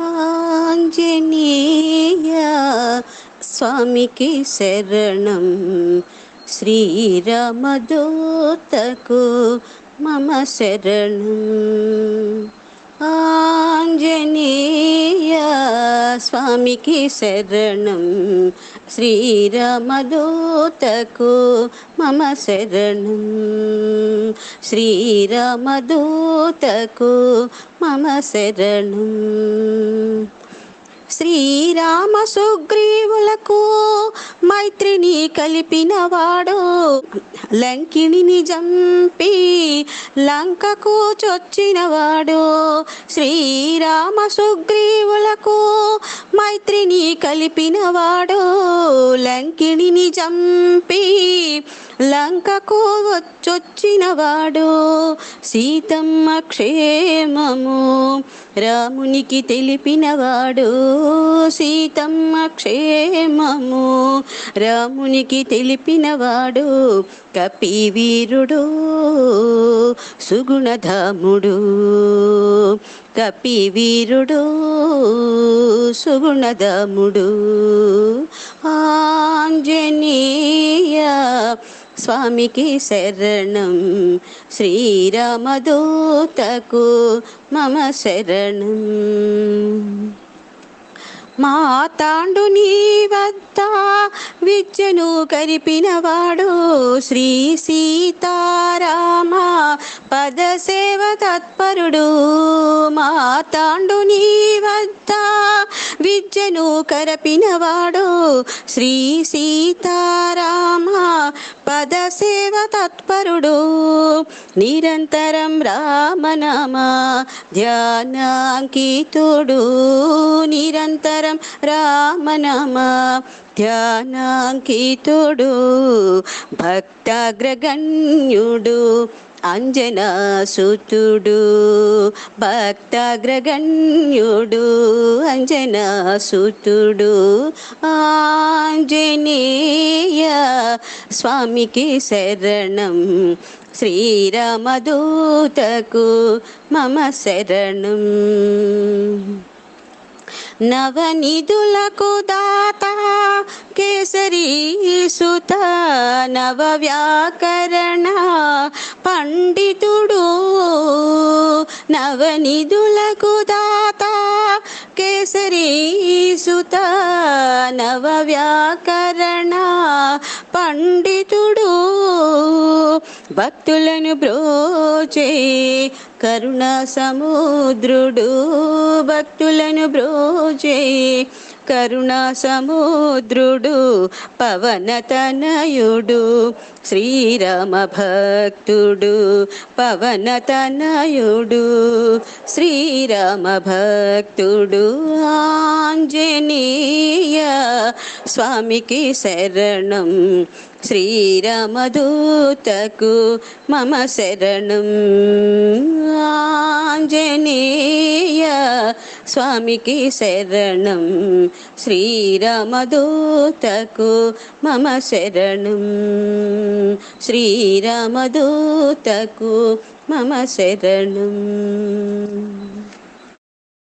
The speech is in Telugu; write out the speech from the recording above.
ఆంజనేయ స్వామికి శరణం. శ్రీరామదూతకు మమ శరణం. ఆంజనేయ స్వామికి శరణం. శ్రీరామదూతకు మమ శరణం. శ్రీరామదూతకు మమ శరణం. శ్రీరామ సుగ్రీవులకు మైత్రిని కలిపినవాడు, లంకిణిని జంపి లంకకు చొచ్చినవాడు. శ్రీరామ సుగ్రీవులకు మైత్రిని కలిపినవాడు, లంకిణిని జంపి లంకకు చొచ్చినవాడు. సీతమ్మ క్షేమము రామునికి తెలిపినవాడు, సీతమ్మ క్షేమము రామునికి తెలిపినవాడు. కపివీరుడు సుగుణధాముడు, కపివీరుడు సుగుణధాముడు. ఆంజనేయ స్వామికి శరణం. శ్రీరామదూతకు మమ శరణం. మాతాండుని వద్ద విద్యను కరిపినవాడు, శ్రీ సీతారామ పదసేవ తత్పరుడు. మాతాండుని వద్ద విద్యను కరపినవాడు, శ్రీ సీతారామ పదసేవ తత్పరుడు. నిరంతరం రామనామ ధ్యానాంకితుడు, నిరంతరం రామనామ ధ్యానాంకితుడు. భక్తాగ్రగణ్యుడు అంజనాసుతుడు, భక్తాగ్రగణ్యుడు అంజనాసుతుడు. ఆంజనేయ స్వామికి శరణం. శ్రీరామదూతకు మమ శరణం. నవనిధులకు దాత కేసరీ సుత, నవ వ్యాకరణ పండితుడు. నవనిధులకు దాత కేసరీ సుత, నవ వ్యాకరణ పండితుడు. భక్తులను బ్రోచే కరుణా సముద్రుడు, భక్తులను బ్రోచే కరుణా సముద్రుడు. పవనతనయుడు శ్రీరామ భక్తుడు, పవనతనయుడు శ్రీరామ భక్తుడు. ఆంజనేయ స్వామికి శరణం. శ్రీరామదూతకు మమ శరణం. ఆంజనేయ స్వామికి శరణం. శ్రీరామదూతకు మమ శరణం. శ్రీరామదూతకు మమ శరణం.